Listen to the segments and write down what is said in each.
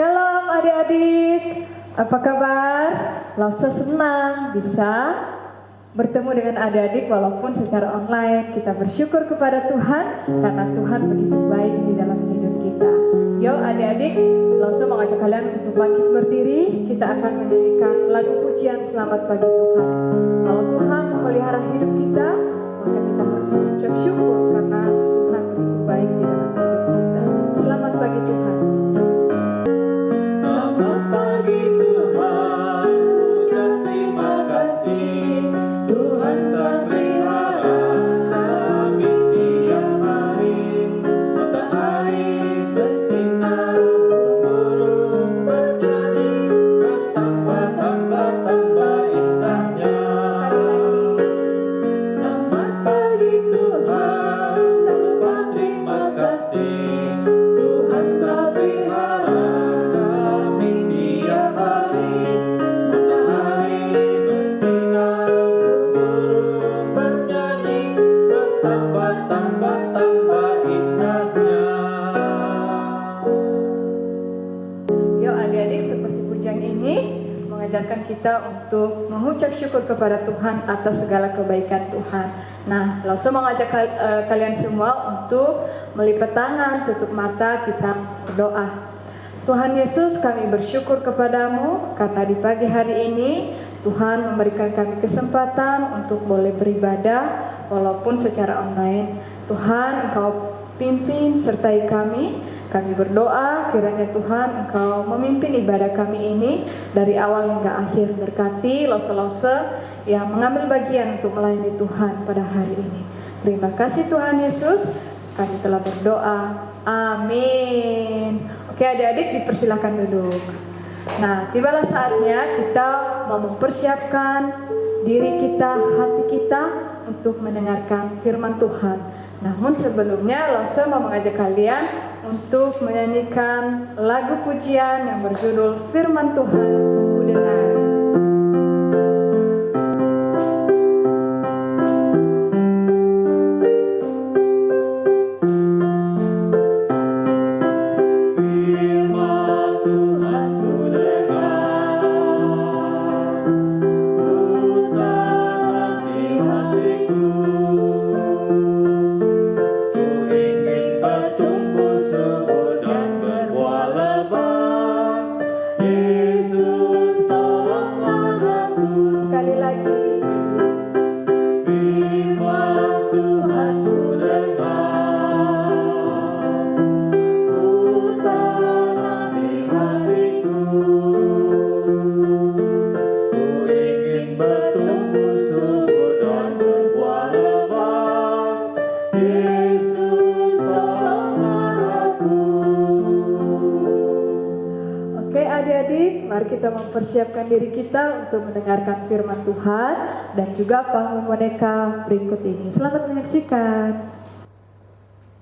Shalom adik-adik, apa kabar? Lause senang bisa bertemu dengan adik-adik walaupun secara online. Kita bersyukur kepada Tuhan karena Tuhan begitu baik di dalam hidup kita. Yo adik-adik, Lause mengajak kalian untuk bangkit berdiri. Kita akan menyanyikan lagu pujian Selamat Pagi Tuhan. Kalau Tuhan memelihara hidup kita, maka kita harus mengucap syukur karena Tuhan begitu baik di dalam hidup kita. Selamat pagi Tuhan. Selamat pagi Tuhan, ucap terima kasih. Tuhan telah pelihara kami tiap hari. Matahari bersinar, burung-burung bernyanyi, betapa indahnya. Selamat pagi Tuhan, ucap terima kasih. Tuhan telah pelihara kami tiap hari. Matahari bersinar, burung-burung bernyanyi, betapa indahnya. Yuk adik-adik, seperti pujian ini mengajarkan kita untuk mengucap syukur kepada Tuhan atas segala kebaikan Tuhan. Nah, langsung mengajak kalian semua untuk melipat tangan, tutup mata, kita berdoa. Tuhan Yesus, kami bersyukur kepadamu karena di pagi hari ini Tuhan memberikan kami kesempatan untuk boleh beribadah walaupun secara online. Tuhan, Engkau pimpin sertai kami. Kami berdoa kiranya Tuhan Engkau memimpin ibadah kami ini dari awal hingga akhir. Berkati lause-lause yang mengambil bagian untuk melayani Tuhan pada hari ini. Terima kasih Tuhan Yesus. Kami telah berdoa. Amin. Oke adik-adik, dipersilakan duduk. Nah, tibalah saatnya kita mau mempersiapkan diri kita, hati kita untuk mendengarkan firman Tuhan. Namun sebelumnya, Lause mau mengajak kalian untuk menyanyikan lagu pujian yang berjudul Firman Tuhan Ku Dengar. Firman Tuhan ku dengar, ku tanam di hatiku. Ku ingin bertumbuh subur dan berbuah lebat. Yesus tolonglah aku. Sekali lagi. Firman Tuhan ku dengar, ku tanam di hatiku. Ku ingin bertumbuh subur dan berbuah lebat. Yesus tolonglah aku. Oke adik-adik, mari kita mempersiapkan diri kita untuk mendengarkan firman Tuhan dan juga panggung boneka berikut ini. Selamat menyaksikan.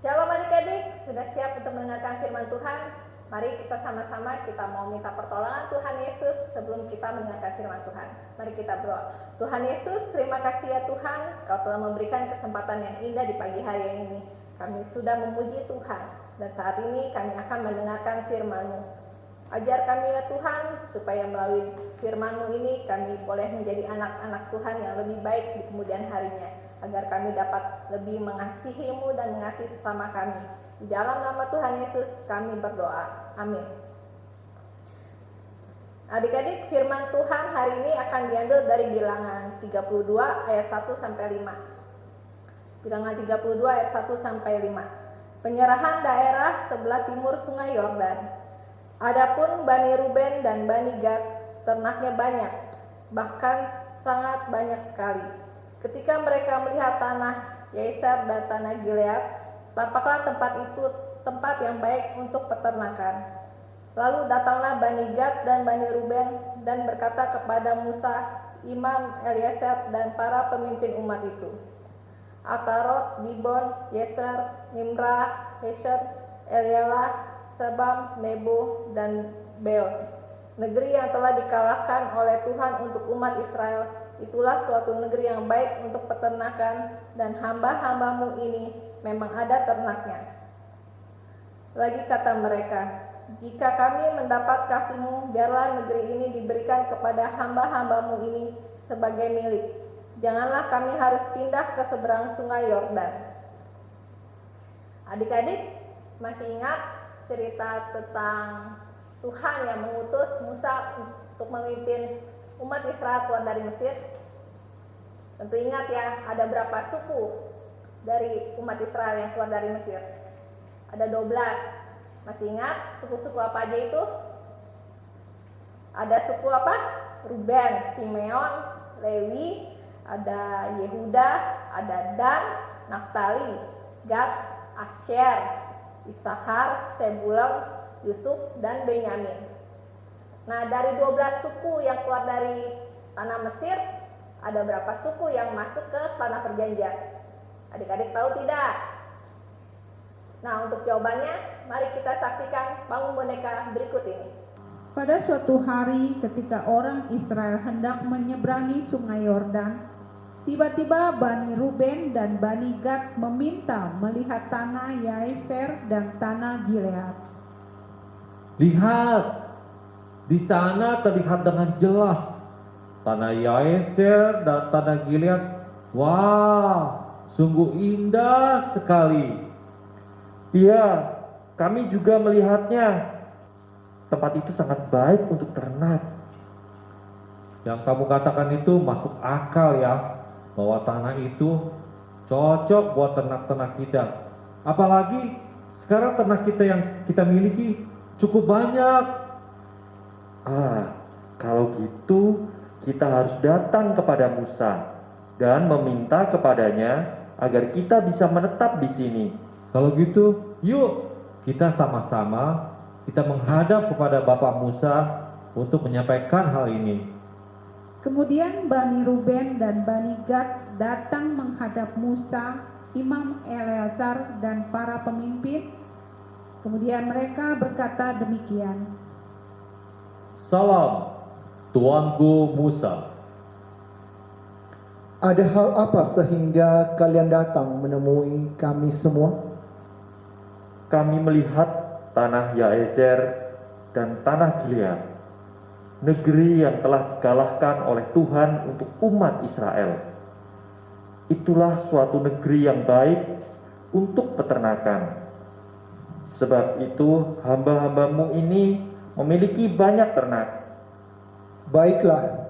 Shalom adik-adik, sudah siap untuk mendengarkan firman Tuhan? Mari kita sama-sama kita mau minta pertolongan Tuhan Yesus sebelum kita mendengarkan firman Tuhan. Mari kita berdoa. Tuhan Yesus, terima kasih ya Tuhan, Kau telah memberikan kesempatan yang indah di pagi hari yang ini. Kami sudah memuji Tuhan dan saat ini kami akan mendengarkan firman-Mu. Ajar kami ya Tuhan, supaya melalui firman-Mu ini kami boleh menjadi anak-anak Tuhan yang lebih baik di kemudian harinya, agar kami dapat lebih mengasihi-Mu dan mengasihi sesama kami. Di dalam nama Tuhan Yesus kami berdoa. Amin. Adik-adik, firman Tuhan hari ini akan diambil dari Bilangan 32 ayat 1 sampai 5. Bilangan 32 ayat 1 sampai 5. Penyerahan daerah sebelah timur Sungai Yordan. Adapun Bani Ruben dan Bani Gad, ternaknya banyak, bahkan sangat banyak sekali. Ketika mereka melihat tanah Yaser dan tanah Gilead, tampaklah tempat itu tempat yang baik untuk peternakan. Lalu datanglah Bani Gad dan Bani Ruben dan berkata kepada Musa, Imam Eliezer dan para pemimpin umat itu, Atarot, Dibon, Yeser, Nimrah, Hesed, Elialah, Sebam, Nebo, dan Beon. Negeri yang telah dikalahkan oleh Tuhan untuk umat Israel, itulah suatu negeri yang baik untuk peternakan, dan hamba-hambamu ini memang ada ternaknya. Lagi kata mereka, jika kami mendapat kasih-Mu, biarlah negeri ini diberikan kepada hamba-hamba-Mu ini sebagai milik. Janganlah kami harus pindah ke seberang sungai Yordan. Adik-adik masih ingat cerita tentang Tuhan yang mengutus Musa untuk memimpin umat Israel keluar dari Mesir? Tentu ingat ya, ada berapa suku dari umat Israel yang keluar dari Mesir? Ada 12. Masih ingat suku-suku apa aja itu? Ada suku apa? Ruben, Simeon, Lewi, ada Yehuda, ada Dan, Naftali, Gad, Asher, Isakar, Sebulon, Yusuf, dan Benyamin. Nah, dari 12 suku yang keluar dari tanah Mesir, ada berapa suku yang masuk ke tanah perjanjian? Adik-adik tahu tidak? Nah, untuk jawabannya, mari kita saksikan panggung boneka berikut ini. Pada suatu hari ketika orang Israel hendak menyeberangi sungai Yordan, tiba-tiba Bani Ruben dan Bani Gad meminta melihat tanah Yaeser dan tanah Gilead. Lihat, di sana terlihat dengan jelas tanah Yaeser dan tanah Gilead. Wah, sungguh indah sekali. Iya, kami juga melihatnya. Tempat itu sangat baik untuk ternak. Yang kamu katakan itu masuk akal ya, bahwa tanah itu cocok buat ternak-ternak kita. Apalagi sekarang ternak kita yang kita miliki cukup banyak. Kalau gitu kita harus datang kepada Musa dan meminta kepadanya agar kita bisa menetap di sini. Kalau gitu, yuk kita sama-sama kita menghadap kepada Bapak Musa untuk menyampaikan hal ini. Kemudian Bani Ruben dan Bani Gad datang menghadap Musa, Imam Eleazar, dan para pemimpin. Kemudian mereka berkata demikian. Salam, Tuanku Musa. Ada hal apa sehingga kalian datang menemui kami semua? Kami melihat tanah Yaezer dan tanah Gilead, negeri yang telah dikalahkan oleh Tuhan untuk umat Israel. Itulah suatu negeri yang baik untuk peternakan. Sebab itu hamba-hambamu ini memiliki banyak ternak. Baiklah,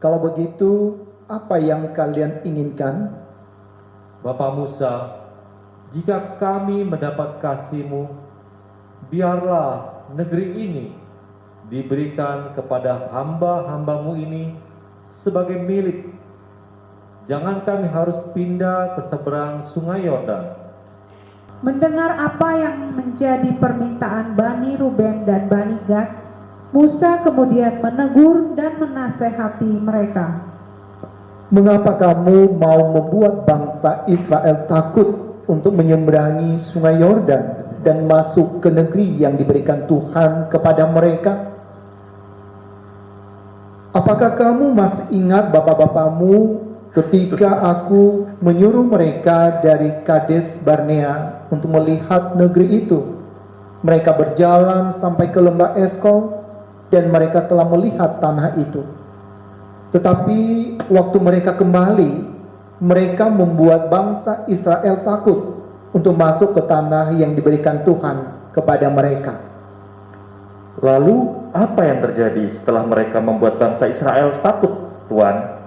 kalau begitu apa yang kalian inginkan? Bapak Musa, jika kami mendapat kasih-Mu, biarlah negeri ini diberikan kepada hamba-hamba-Mu ini sebagai milik. Jangan kami harus pindah ke seberang sungai Yordan. Mendengar apa yang menjadi permintaan Bani Ruben dan Bani Gad, Musa kemudian menegur dan menasehati mereka. Mengapa kamu mau membuat bangsa Israel takut untuk menyeberangi sungai Yordan dan masuk ke negeri yang diberikan Tuhan kepada mereka? Apakah kamu masih ingat bapak-bapakmu ketika aku menyuruh mereka dari Kades Barnea untuk melihat negeri itu? Mereka berjalan sampai ke lembah Eskol dan mereka telah melihat tanah itu. Tetapi waktu mereka kembali, mereka membuat bangsa Israel takut untuk masuk ke tanah yang diberikan Tuhan kepada mereka. Lalu apa yang terjadi setelah mereka membuat bangsa Israel takut, Tuan?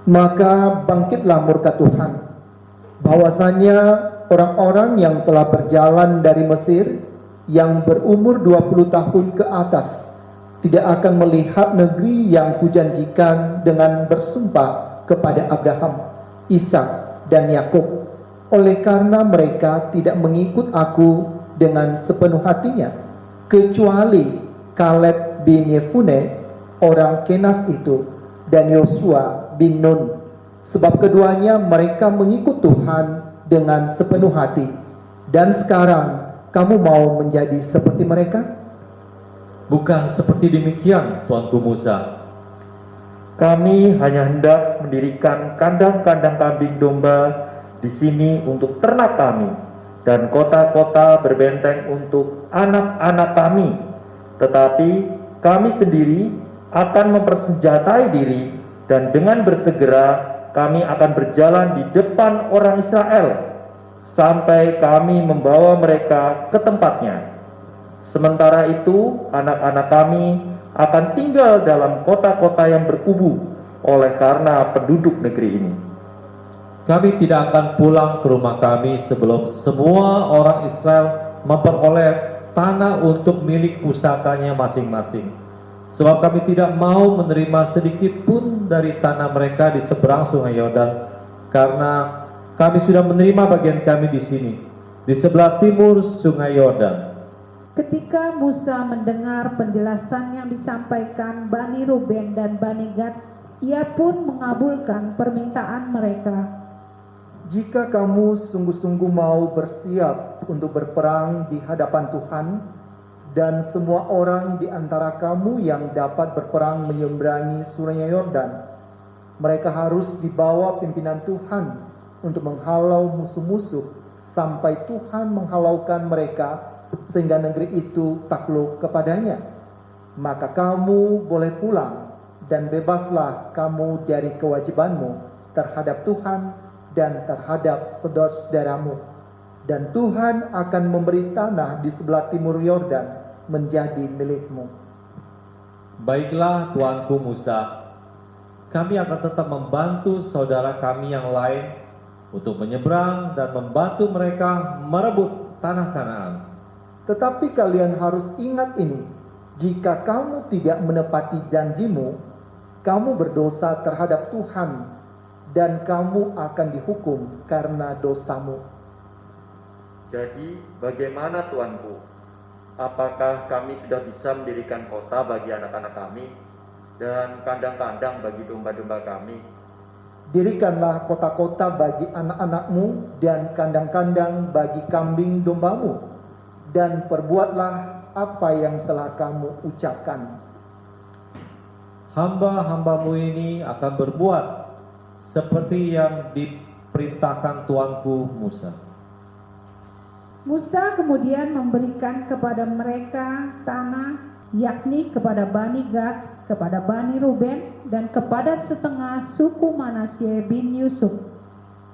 Maka bangkitlah murka Tuhan, bahwasanya orang-orang yang telah berjalan dari Mesir yang berumur 20 tahun ke atas tidak akan melihat negeri yang kujanjikan dengan bersumpah kepada Abraham, Ishak, dan Yakub, oleh karena mereka tidak mengikut aku dengan sepenuh hatinya, kecuali Kaleb bin Yefune orang Kenas itu dan Yosua bin Nun, sebab keduanya mereka mengikut Tuhan dengan sepenuh hati. Dan sekarang kamu mau menjadi seperti mereka? Bukan seperti demikian, Tuanku Musa. Kami hanya hendak mendirikan kandang-kandang kambing domba di sini untuk ternak kami dan kota-kota berbenteng untuk anak-anak kami, tetapi kami sendiri akan mempersenjatai diri, dan dengan bersegera kami akan berjalan di depan orang Israel sampai kami membawa mereka ke tempatnya. Sementara itu, anak-anak kami akan tinggal dalam kota-kota yang berkubu oleh karena penduduk negeri ini. Kami tidak akan pulang ke rumah kami sebelum semua orang Israel memperoleh tanah untuk milik pusakanya masing-masing. Sebab kami tidak mau menerima sedikit pun dari tanah mereka di seberang sungai Yordan, karena kami sudah menerima bagian kami di sini, di sebelah timur sungai Yordan. Ketika Musa mendengar penjelasan yang disampaikan Bani Ruben dan Bani Gad, ia pun mengabulkan permintaan mereka. Jika kamu sungguh-sungguh mau bersiap untuk berperang di hadapan Tuhan, dan semua orang di antara kamu yang dapat berperang menyeberangi sungai Yordan, mereka harus dibawa pimpinan Tuhan untuk menghalau musuh-musuh sampai Tuhan menghalaukan mereka sehingga negeri itu takluk kepadanya. Maka kamu boleh pulang dan bebaslah kamu dari kewajibanmu terhadap Tuhan dan terhadap saudara-saudaramu, dan Tuhan akan memberi tanah di sebelah timur Yordan menjadi milikmu. Baiklah tuanku Musa, kami akan tetap membantu saudara kami yang lain untuk menyeberang dan membantu mereka merebut tanah Kanaan. Tetapi kalian harus ingat ini, jika kamu tidak menepati janjimu, kamu berdosa terhadap Tuhan, dan kamu akan dihukum karena dosamu. Jadi bagaimana tuanku? Apakah kami sudah bisa mendirikan kota bagi anak-anak kami dan kandang-kandang bagi domba-domba kami? Dirikanlah kota-kota bagi anak-anakmu dan kandang-kandang bagi kambing dombamu, dan perbuatlah apa yang telah kamu ucapkan. Hamba-hambamu ini akan berbuat seperti yang diperintahkan tuanku Musa. Musa kemudian memberikan kepada mereka tanah, yakni kepada Bani Gad, kepada Bani Ruben, dan kepada setengah suku Manasye bin Yusuf,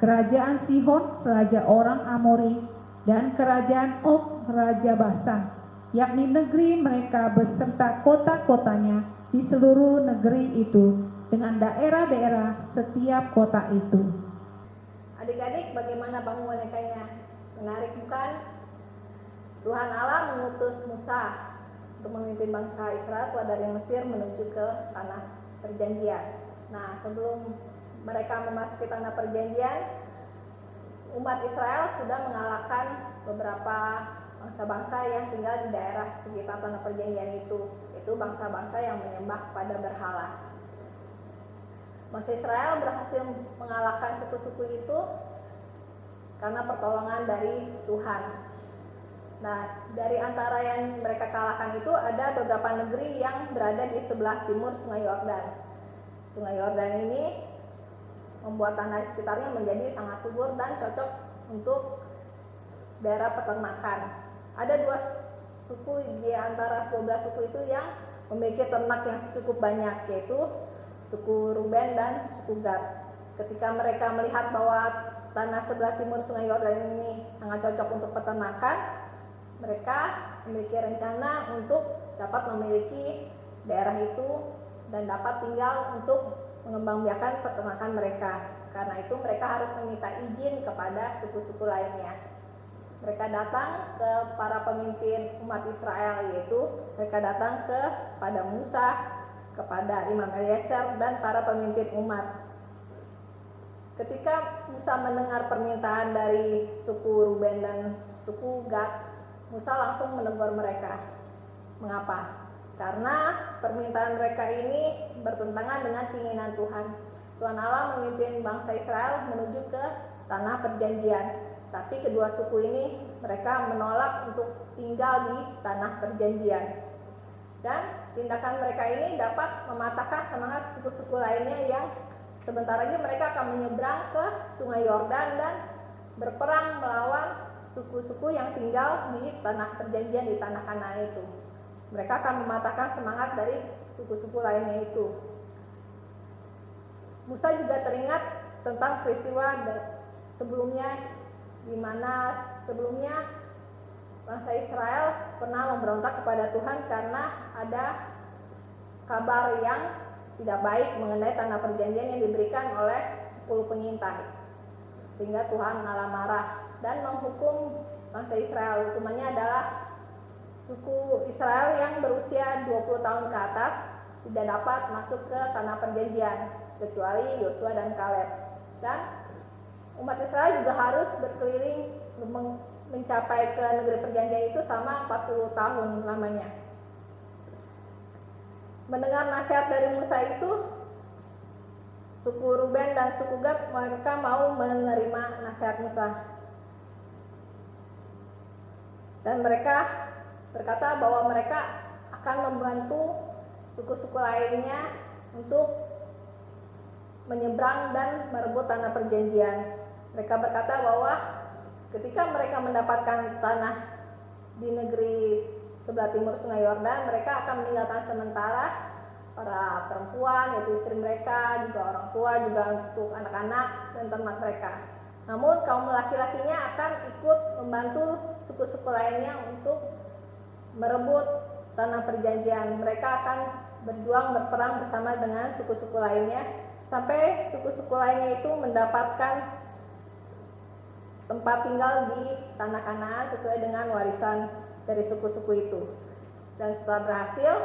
kerajaan Sihon, raja orang Amori, dan kerajaan Og, raja Basan, yakni negeri mereka beserta kota-kotanya di seluruh negeri itu, dengan daerah-daerah setiap kota itu. Adik-adik, bagaimana bangun bonekanya? Menarik bukan? Tuhan Allah mengutus Musa untuk memimpin bangsa Israel keluar dari Mesir menuju ke tanah perjanjian. Nah, sebelum mereka memasuki tanah perjanjian, umat Israel sudah mengalahkan beberapa bangsa-bangsa yang tinggal di daerah sekitar tanah perjanjian itu, yaitu bangsa-bangsa yang menyembah kepada berhala. Bangsa Israel berhasil mengalahkan suku-suku itu karena pertolongan dari Tuhan. Nah, dari antara yang mereka kalahkan itu ada beberapa negeri yang berada di sebelah timur Sungai Yordan. Sungai Yordan ini membuat tanah sekitarnya menjadi sangat subur dan cocok untuk daerah peternakan. Ada 2 suku di antara 12 suku itu yang memiliki ternak yang cukup banyak, yaitu suku Ruben dan suku Gad. Ketika mereka melihat bahwa tanah sebelah timur Sungai Yordan ini sangat cocok untuk peternakan, mereka memiliki rencana untuk dapat memiliki daerah itu dan dapat tinggal untuk mengembangbiakan peternakan mereka. Karena itu mereka harus meminta izin kepada suku-suku lainnya. Mereka datang ke para pemimpin umat Israel, yaitu mereka datang kepada Musa, kepada Imam Eliezer, dan para pemimpin umat. Ketika Musa mendengar permintaan dari suku Ruben dan suku Gad, Musa langsung menegur mereka. Mengapa? Karena permintaan mereka ini bertentangan dengan keinginan Tuhan. Tuhan Allah memimpin bangsa Israel menuju ke tanah perjanjian. Tapi kedua suku ini mereka menolak untuk tinggal di tanah perjanjian. Dan tindakan mereka ini dapat mematahkan semangat suku-suku lainnya yang sebentar lagi mereka akan menyeberang ke Sungai Yordan dan berperang melawan suku-suku yang tinggal di tanah perjanjian di tanah Kanaan itu. Mereka akan mematahkan semangat dari suku-suku lainnya itu. Musa juga teringat tentang peristiwa sebelumnya, di mana sebelumnya bangsa Israel pernah memberontak kepada Tuhan karena ada kabar yang tidak baik mengenai tanah perjanjian yang diberikan oleh 10 pengintai, sehingga Tuhan Allah marah dan menghukum bangsa Israel. Hukumannya adalah suku Israel yang berusia 20 tahun ke atas tidak dapat masuk ke tanah perjanjian kecuali Yosua dan Kaleb. Dan umat Israel juga harus berkeliling mencapai ke negeri perjanjian itu selama 40 tahun lamanya. Mendengar nasihat dari Musa itu, suku Ruben dan suku Gad mereka mau menerima nasihat Musa. Dan mereka berkata bahwa mereka akan membantu suku-suku lainnya untuk menyeberang dan merebut tanah perjanjian. Mereka berkata bahwa ketika mereka mendapatkan tanah di negeri sebelah timur Sungai Yordan, mereka akan meninggalkan sementara para perempuan, yaitu istri mereka, juga orang tua, juga untuk anak-anak dan ternak mereka. Namun kaum laki-lakinya akan ikut membantu suku-suku lainnya untuk merebut tanah perjanjian. Mereka akan berjuang berperang bersama dengan suku-suku lainnya sampai suku-suku lainnya itu mendapatkan tempat tinggal di tanah Kanaan sesuai dengan warisan dari suku-suku itu. Dan setelah berhasil,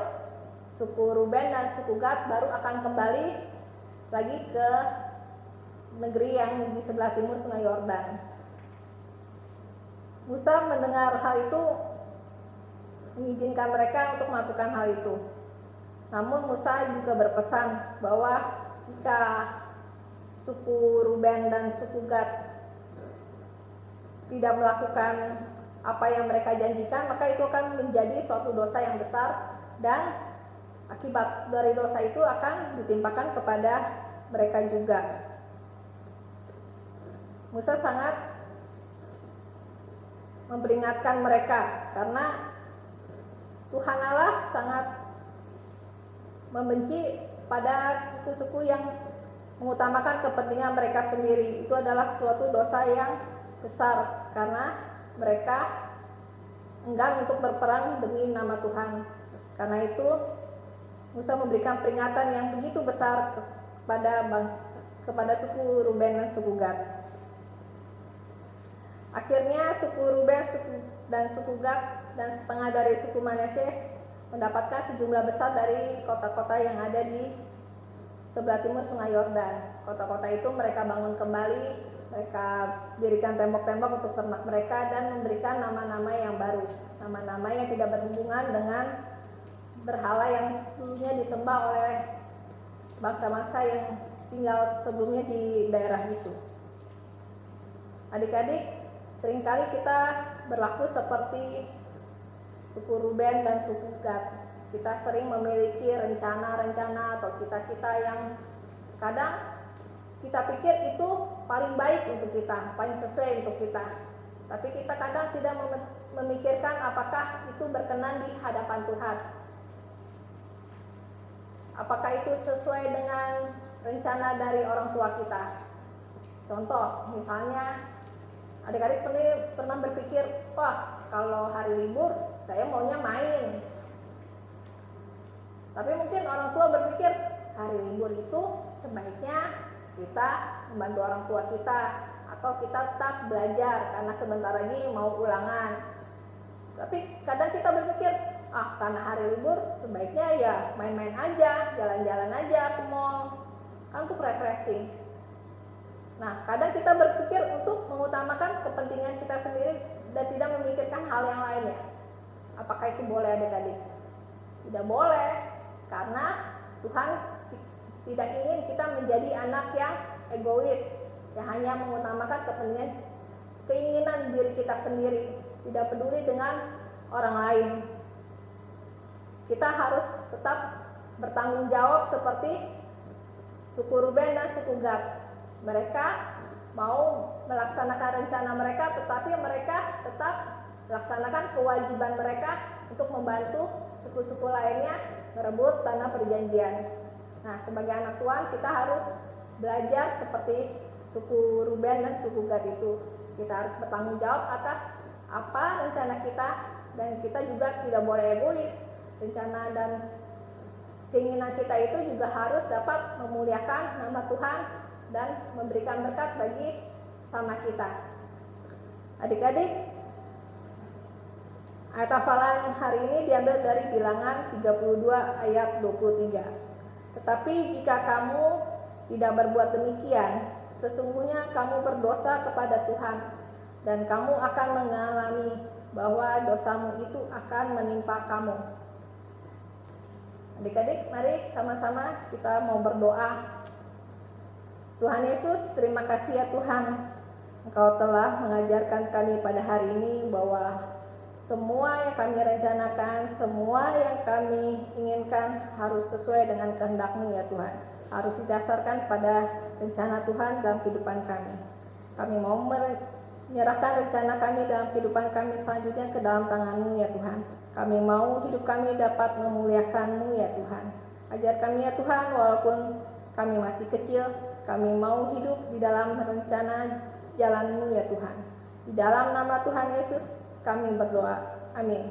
suku Ruben dan suku Gad baru akan kembali lagi ke negeri yang di sebelah timur Sungai Yordan. Musa mendengar hal itu mengizinkan mereka untuk melakukan hal itu. Namun Musa juga berpesan bahwa jika suku Ruben dan suku Gad tidak melakukan apa yang mereka janjikan, maka itu akan menjadi suatu dosa yang besar dan akibat dari dosa itu akan ditimpakan kepada mereka juga. Musa sangat memperingatkan mereka karena Tuhan Allah sangat membenci pada suku-suku yang mengutamakan kepentingan mereka sendiri. Itu adalah suatu dosa yang besar karena mereka enggan untuk berperang demi nama Tuhan. Karena itu Musa memberikan peringatan yang begitu besar kepada suku Ruben dan suku Gad. Akhirnya suku Ruben dan suku Gad dan setengah dari suku Manasye mendapatkan sejumlah besar dari kota-kota yang ada di sebelah timur Sungai Yordan. Kota-kota itu mereka bangun kembali, mereka dirikan tembok-tembok untuk ternak mereka dan memberikan nama-nama yang baru, nama-nama yang tidak berhubungan dengan berhala yang dulunya disembah oleh bangsa-bangsa yang tinggal sebelumnya di daerah itu. Adik-adik, seringkali kita berlaku seperti suku Ruben dan suku Gad. Kita sering memiliki rencana-rencana atau cita-cita yang kadang kita pikir itu paling baik untuk kita, paling sesuai untuk kita. Tapi kita kadang tidak memikirkan apakah itu berkenan di hadapan Tuhan. Apakah itu sesuai dengan rencana dari orang tua kita? Contoh, misalnya adik-adik pernah berpikir, wah kalau hari libur saya maunya main. Tapi mungkin orang tua berpikir hari libur itu sebaiknya kita membantu orang tua kita atau kita tetap belajar karena sebentar lagi mau ulangan. Tapi kadang kita berpikir, karena hari libur sebaiknya ya main-main aja, jalan-jalan aja ke mall, kan untuk refreshing. Nah, kadang kita berpikir untuk mengutamakan kepentingan kita sendiri dan tidak memikirkan hal yang lainnya. Apakah itu boleh adik-adik? Tidak boleh, karena Tuhan tidak ingin kita menjadi anak yang egois, yang hanya mengutamakan keinginan diri kita sendiri, tidak peduli dengan orang lain. Kita harus tetap bertanggung jawab seperti suku Ruben dan suku Gad. Mereka mau melaksanakan rencana mereka, tetapi mereka tetap melaksanakan kewajiban mereka untuk membantu suku-suku lainnya merebut tanah perjanjian. Nah, sebagai anak Tuhan kita harus belajar seperti suku Ruben dan suku Gad itu. Kita harus bertanggung jawab atas apa rencana kita, dan kita juga tidak boleh egois. Rencana dan keinginan kita itu juga harus dapat memuliakan nama Tuhan dan memberikan berkat bagi sesama kita. Adik-adik, ayat hafalan hari ini diambil dari Bilangan 32 ayat 23. Tetapi jika kamu tidak berbuat demikian, sesungguhnya kamu berdosa kepada Tuhan, dan kamu akan mengalami bahwa dosamu itu akan menimpa kamu. Adik-adik, mari sama-sama kita mau berdoa. Tuhan Yesus, terima kasih ya Tuhan, Engkau telah mengajarkan kami pada hari ini bahwa semua yang kami rencanakan, semua yang kami inginkan harus sesuai dengan kehendak-Mu ya Tuhan. Harus didasarkan pada rencana Tuhan dalam kehidupan kami. Kami mau menyerahkan rencana kami dalam kehidupan kami selanjutnya ke dalam tangan-Mu ya Tuhan. Kami mau hidup kami dapat memuliakan-Mu ya Tuhan. Ajar kami ya Tuhan, walaupun kami masih kecil, kami mau hidup di dalam rencana jalan-Mu ya Tuhan. Di dalam nama Tuhan Yesus kami berdoa. Amin.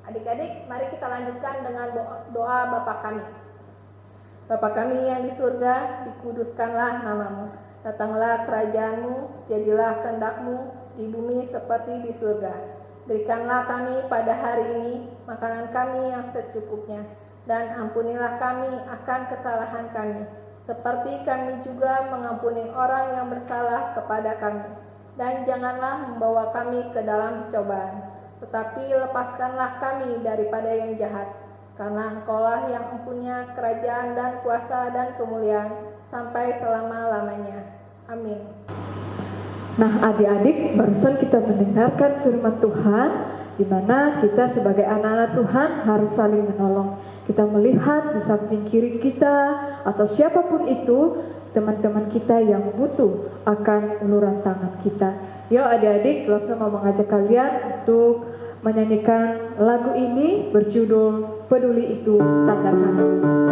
Adik-adik, mari kita lanjutkan dengan doa Bapa kami. Bapa kami yang di surga, dikuduskanlah nama-Mu. Datanglah kerajaan-Mu, jadilah kehendak-Mu di bumi seperti di surga. Berikanlah kami pada hari ini makanan kami yang secukupnya, dan ampunilah kami akan kesalahan kami, seperti kami juga mengampuni orang yang bersalah kepada kami. Dan janganlah membawa kami ke dalam cobaan, tetapi lepaskanlah kami daripada yang jahat. Karena Engkaulah yang mempunyai kerajaan dan kuasa dan kemuliaan sampai selama-lamanya. Amin. Nah, adik-adik, barusan kita mendengarkan firman Tuhan, di mana kita sebagai anak-anak Tuhan harus saling menolong. Kita melihat di samping kiri kita atau siapapun itu, teman-teman kita yang butuh akan uluran tangan kita. Yuk adik-adik, langsung mau mengajak kalian untuk menyanyikan lagu ini berjudul Peduli Itu Tanda Kasih.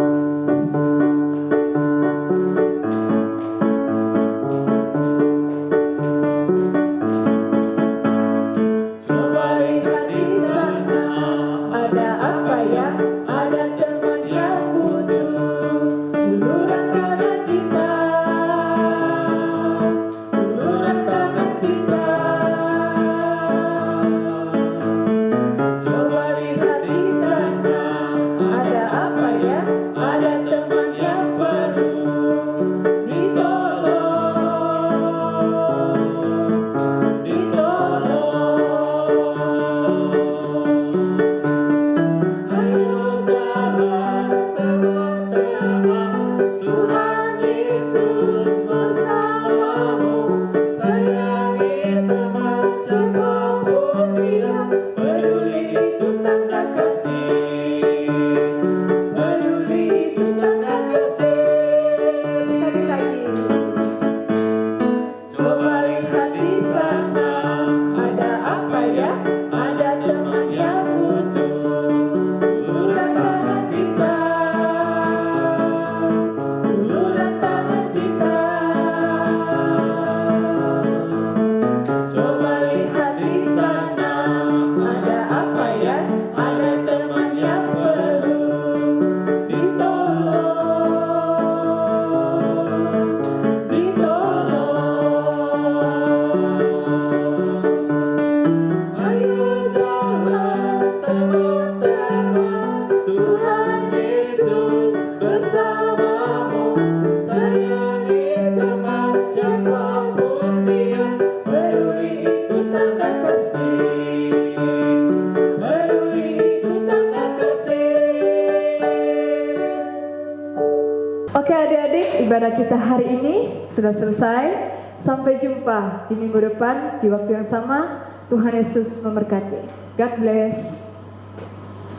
Oke adik-adik, ibadah kita hari ini sudah selesai. Sampai jumpa di minggu depan di waktu yang sama. Tuhan Yesus memberkati. God bless.